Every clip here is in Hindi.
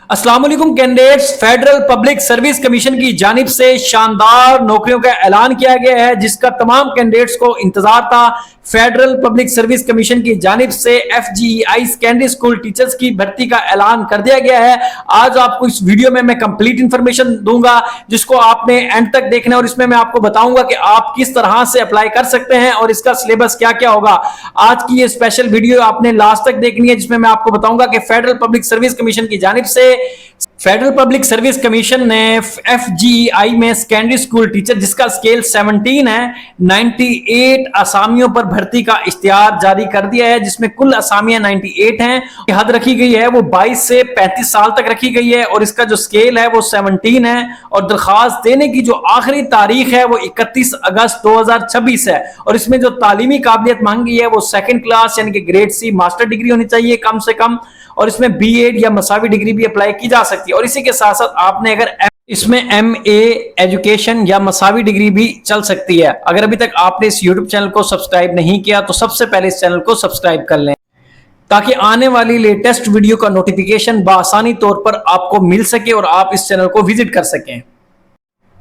अस्सलाम वालेकुम candidates, federal public service commission की जानिब से शानदार नौकरियों का ऐलान किया गया है जिसका तमाम कैंडिडेट्स को इंतजार था। फेडरल पब्लिक सर्विस कमीशन की जानिब से FGEI सेकेंडरी स्कूल टीचर्स की भर्ती का ऐलान कर दिया गया है। आज आपको इस वीडियो में मैं कंप्लीट इंफॉर्मेशन दूंगा जिसको आपने एंड तक देखना है और इसमें मैं आपको बताऊंगा कि आप किस तरह से अप्लाई कर सकते हैं और इसका सिलेबस क्या क्या होगा। आज की ये स्पेशल वीडियो आपने लास्ट तक देखनी है जिसमें मैं आपको बताऊंगा कि फेडरल पब्लिक सर्विस कमीशन की जानिब से फेडरल पब्लिक सर्विस कमीशन ने FGEI में सेकेंडरी स्कूल टीचर जिसका स्केल 17 है, 98 असामियों पर भर्ती का इश्तिहार जारी कर दिया है जिसमें कुल असामियां 98 हैं। हद रखी गई है वो 22 से 35 साल तक रखी गई है और इसका जो स्केल है वो 17 है और दरखास्त देने की जो आखिरी तारीख है वो 31 अगस्त 2026 है। और इसमें जो तालीमी काबिलियत मांगी है वो सेकंड क्लास यानी कि ग्रेड C मास्टर डिग्री होनी चाहिए कम से कम, और इसमें B.Ed या मसावी डिग्री भी अप्लाई की जा सकती है। और इसी के साथ साथ आपने अगर इसमें MA एजुकेशन या मसावी डिग्री भी चल सकती है। अगर अभी तक आपने इस YouTube चैनल को सब्सक्राइब नहीं किया तो सबसे पहले इस चैनल को सब्सक्राइब कर लें ताकि आने वाली लेटेस्ट वीडियो का नोटिफिकेशन बआसानी तौर पर आपको मिल सके और आप इस चैनल को विजिट कर सकें।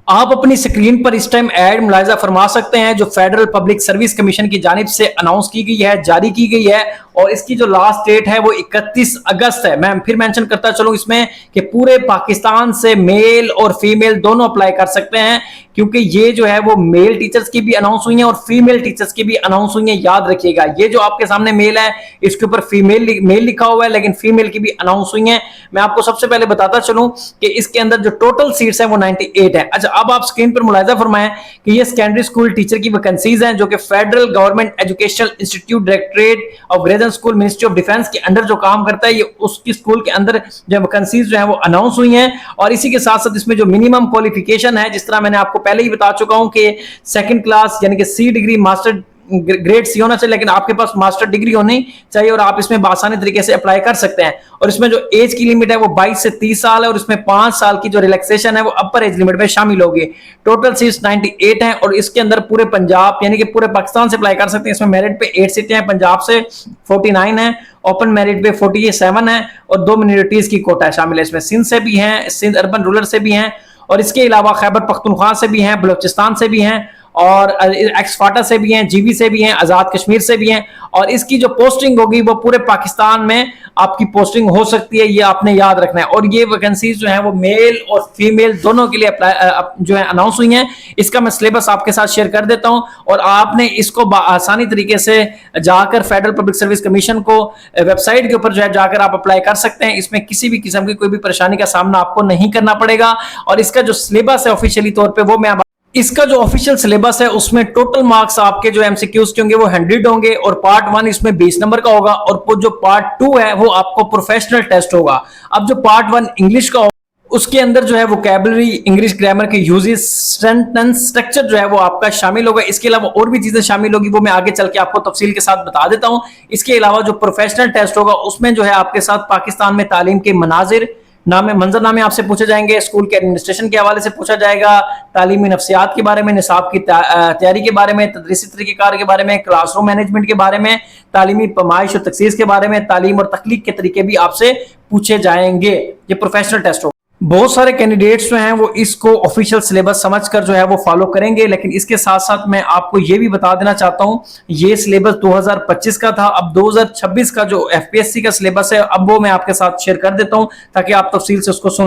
आप अपनी स्क्रीन पर इस टाइम ऐड मुलाहिजा फरमा सकते हैं जो फेडरल पब्लिक सर्विस कमीशन की जानिब से अनाउंस की गई है, जारी की गई है और इसकी जो लास्ट डेट है वो 31 अगस्त है। मैं फिर मेंशन करता चलूं इसमें कि पूरे पाकिस्तान से मेल और फीमेल दोनों अप्लाई कर सकते हैं क्योंकि ये जो है वो मेल टीचर्स की भी अनाउंस हुई है और फीमेल टीचर्स की भी अनाउंस हुई है। याद रखिएगा ये जो आपके सामने मेल है इसके ऊपर मेल लिखा हुआ है लेकिन फीमेल की भी अनाउंस हुई है। मैं आपको सबसे पहले बताता चलूं कि इसके अंदर जो टोटल सीट्स हैं वो 98 है। अच्छा, अब आप स्क्रीन पर मुलाहिजा फरमाएं कि ये सेकेंडरी स्कूल टीचर की वैकेंसीज हैं जो कि federal government educational institute directorate of graduate school ministry of defence के अंडर जो काम करता है ये उसकी स्कूल के अंदर जो वैकेंसीज जो है वो अनाउंस हुई हैं। और इसी के साथ साथ इसमें जो मिनिमम क्वालिफिकेशन है जिस तरह मैंने आपको पहले ही बता चुका हूं कि सेकंड क्लास यानी कि C degree master grade C होना चाहिए लेकिन आपके पास मास्टर डिग्री होनी चाहिए और आप इसमें आसानी तरीके से अप्लाई कर सकते हैं। और इसमें जो एज की लिमिट है वो 22 से 30 साल है और इसमें 5 साल की जो रिलैक्सेशन है वो अपर एज लिमिट में शामिल होगी। टोटल सीट्स 98 हैं और इसके अंदर पूरे पंजाब यानी कि पूरे पाकिस्तान से अप्लाई कर सकते हैं। इसमें मेरिट पे 8 सीटें हैं, पंजाब से 49 है, ओपन मेरिट पे 47 है और 2 मिनोरिटीज की कोटा शामिल है। इसमें सिंध से भी हैं, सिंध अर्बन रूरल से भी हैं और इसके अलावा खैबर पख्तूनख्वा से भी हैं, बलूचिस्तान से भी हैं और एक्सफाटा से भी हैं, GB से भी हैं, आजाद कश्मीर से भी हैं। और इसकी जो पोस्टिंग होगी वो पूरे पाकिस्तान में आपकी पोस्टिंग हो सकती है, ये आपने याद रखना है। और ये वैकेंसीज जो हैं वो मेल और फीमेल दोनों के लिए जो है अनाउंस हुई हैं। इसका मैं सिलेबस आपके साथ शेयर कर देता हूं और आपने इसको आसानी तरीके से जाकर फेडरल पब्लिक सर्विस कमीशन को वेबसाइट के ऊपर जो है जाकर आप अप्लाई कर सकते हैं। इसमें किसी भी किस्म की कोई भी परेशानी का सामना आपको नहीं करना पड़ेगा। और इसका जो सिलेबस है ऑफिशियली तौर पर वो मैं इसका जो ऑफिशियल सिलेबस है उसमें टोटल मार्क्स आपके जो MCQs के होंगे वो 100 होंगे और पार्ट 1 इसमें 20 नंबर का होगा और जो पार्ट 2 है वो आपको प्रोफेशनल टेस्ट होगा। अब जो पार्ट 1 इंग्लिश का उसके अंदर जो है वोकैबुलरी, इंग्लिश ग्रामर के यूजेस, सेंटेंस स्ट्रक्चर जो है वो आपका शामिल होगा। इसके अलावा और भी चीजें शामिल होगी वो मैं आगे चल के आपको तफसील के साथ बता देता हूं। इसके अलावा जो प्रोफेशनल टेस्ट होगा उसमें जो है आपके साथ पाकिस्तान में तालीम के मनाजिर नामे मंजरनामे आपसे पूछे जाएंगे, स्कूल के एडमिनिस्ट्रेशन के हवाले से पूछा जाएगा, तालीमी नफ्सियात के बारे में, निसाब की तैयारी के बारे में, तदरीसी तरीक़ेकार के बारे में, क्लासरूम मैनेजमेंट के बारे में, तालीमी पैमाइश और तखसीस के बारे में, तालीम और तख्लीक के तरीके भी आपसे पूछे जाएंगे। ये प्रोफेशनल टेस्ट हो। बहुत सारे कैंडिडेट्स जो हैं वो इसको ऑफिशियल सिलेबस समझकर जो है वो फॉलो करेंगे लेकिन इसके साथ साथ मैं आपको ये भी बता देना चाहता हूं ये सिलेबस 2025 का था। अब 2026 का जो FPSC का सिलेबस है अब वो मैं आपके साथ शेयर कर देता हूं ताकि आप तफसील से उसको सुन।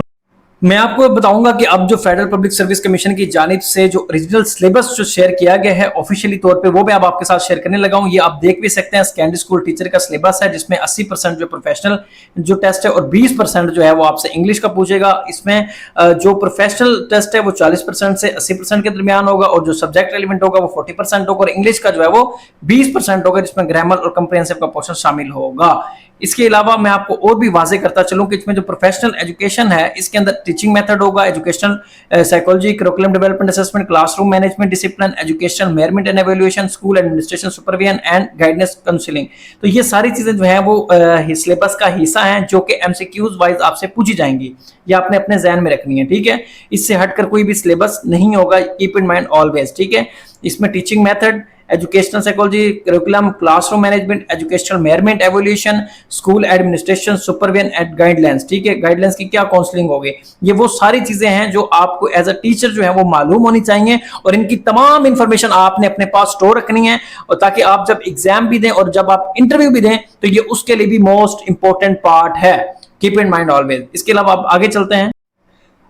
मैं आपको बताऊंगा कि अब जो फेडरल पब्लिक सर्विस कमीशन की जानिब से जो ओरिजिनल सिलेबस जो शेयर किया गया है ऑफिशियली तौर पे वो मैं अब आपके साथ शेयर करने लगा हूं। ये आप देख भी सकते हैं सेकेंडरी स्कूल टीचर का सिलेबस है जिसमें 80% जो प्रोफेशनल जो टेस्ट है और 20% जो है वो आपसे इंग्लिश का पूछेगा। इसमें जो प्रोफेशनल टेस्ट है वो 40% से 80% के दरमियान होगा और जो सब्जेक्ट एलिमेंट होगा वो 40% होगा और इंग्लिश का जो है वो 20% होगा जिसमें ग्रामर और कंप्रिहेंसिव का पोर्शन शामिल होगा। इसके अलावा मैं आपको और भी वाजे करता चलूं कि इसमें जो प्रोफेशनल एजुकेशन है इसके अंदर टीचिंग मेथड होगा, educational psychology, curriculum development assessment, classroom management discipline, education measurement and evaluation, school administration supervision and guidance counselling. तो ये सारी चीजें जो है वो सिलेबस का हिस्सा हैं जो कि MCQs वाइज आपसे पूछी जाएंगी। ये आपने अपने ज़हन में रखनी है, ठीक है। इससे हटकर कोई भी सिलेबस नहीं होगा, कीप इन माइंड ऑलवेज, ठीक है। इसमें teaching method, educational psychology, curriculum, classroom management, educational measurement evolution, school administration, supervision and guidelines. ठीक है, गाइडलाइंस की क्या काउंसलिंग होगी, ये वो सारी चीजें हैं जो आपको एज अ टीचर जो है वो मालूम होनी चाहिए, और इनकी तमाम इंफॉर्मेशन आपने अपने पास स्टोर रखनी है, और ताकि आप जब एग्जाम भी दें और जब आप इंटरव्यू भी दें तो ये उसके लिए भी मोस्ट इंपॉर्टेंट पार्ट है। Keep in mind always. इसके अलावा आप आगे चलते हैं।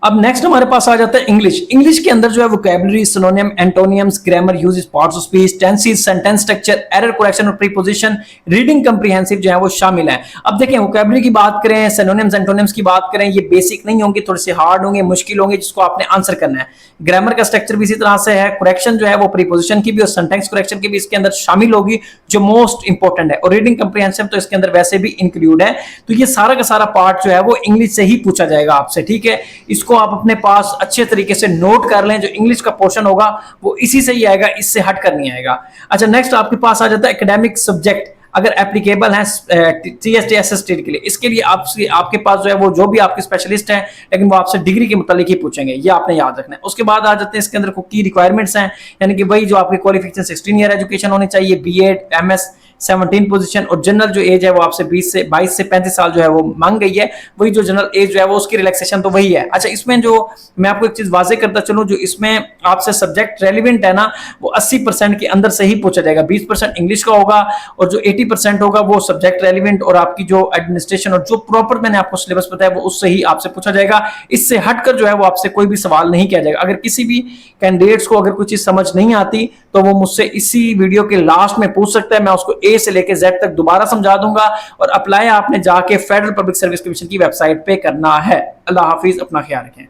अब नेक्स्ट हमारे पास आ जाता है इंग्लिश। इंग्लिश के अंदर जो है vocabulary, synonym, एंटोनियम्स, grammar, uses, parts of speech, tenses, sentence structure, error correction और प्रीपोजिशन, रीडिंग कंप्रीहेंसिव जो है वो शामिल है। अब देखें, वोकैबुलरी की बात करें, सिनोनिम्स, एंटोनिम्स की बात करें, ये बेसिक नहीं होंगे, थोड़े से हार्ड होंगे, मुश्किल होंगे, जिसको आपने आंसर करना है। ग्रामर का स्ट्रक्चर भी इसी तरह से है। करेक्शन जो है वो प्रीपोजिशन की भी और सेंटेंस करेक्शन की भी इसके अंदर शामिल होगी, जो मोस्ट इंपॉर्टेंट है। और रीडिंग कंप्रीहेंसिव तो इसके अंदर वैसे भी इंक्लूड है। तो ये सारा का सारा पार्ट जो है वो इंग्लिश से ही पूछा जाएगा आपसे। ठीक है, इसको आप अपने पास अच्छे तरीके से नोट कर लें। जो इंग्लिश का पोर्शन होगा वो इसी से ही आएगा, इससे हट कर नहीं आएगा। अच्छा, नेक्स्ट आपके पास आ जाता है एकेडमिक सब्जेक्ट, अगर एप्लीकेबल है TST SST के लिए। इसके लिए आपके पास जो है वो जो भी आपके स्पेशलिस्ट हैं, लेकिन वो आपसे डिग्री के मुतालिक ही पूछेंगे, ये आपने याद रखना है। उसके बाद आ जाते हैं इसके अंदर की रिक्वायरमेंट्स हैं, यानी कि वही जो आपके क्वालिफिकेशन 16 ईयर एजुकेशन होनी चाहिए, B.Ed, MS, 17 पोजीशन, और जनरल जो एज है वो आपसे 22 से 35 साल जो है वो मांग गई है। वही जो जनरल एज जो है वो उसकी रिलैक्सेशन तो वही है। अच्छा, इसमें जो मैं आपको एक चीज वाजे करता चलूं, जो इसमें आपसे सब्जेक्ट रेलिवेंट है ना, वो 80% के अंदर से ही पूछा जाएगा। 20% इंग्लिश का होगा और जो 80% होगा वो सब्जेक्ट रेलिवेंट और आपकी जो एडमिनिस्ट्रेशन और जो प्रॉपर मैंने आपको सिलेबस बताया वो उससे ही आपसे पूछा जाएगा। इससे हटकर जो है वो आपसे कोई भी सवाल नहीं किया जाएगा। अगर किसी भी कैंडिडेट्स को अगर कोई चीज समझ नहीं आती तो वो मुझसे इसी वीडियो के लास्ट में पूछ सकता है, मैं उसको A से लेकर Z तक दोबारा समझा दूंगा। और अप्लाई आपने जाके फेडरल पब्लिक सर्विस कमीशन की वेबसाइट पे करना है। अल्लाह हाफिज, अपना ख्याल रखें।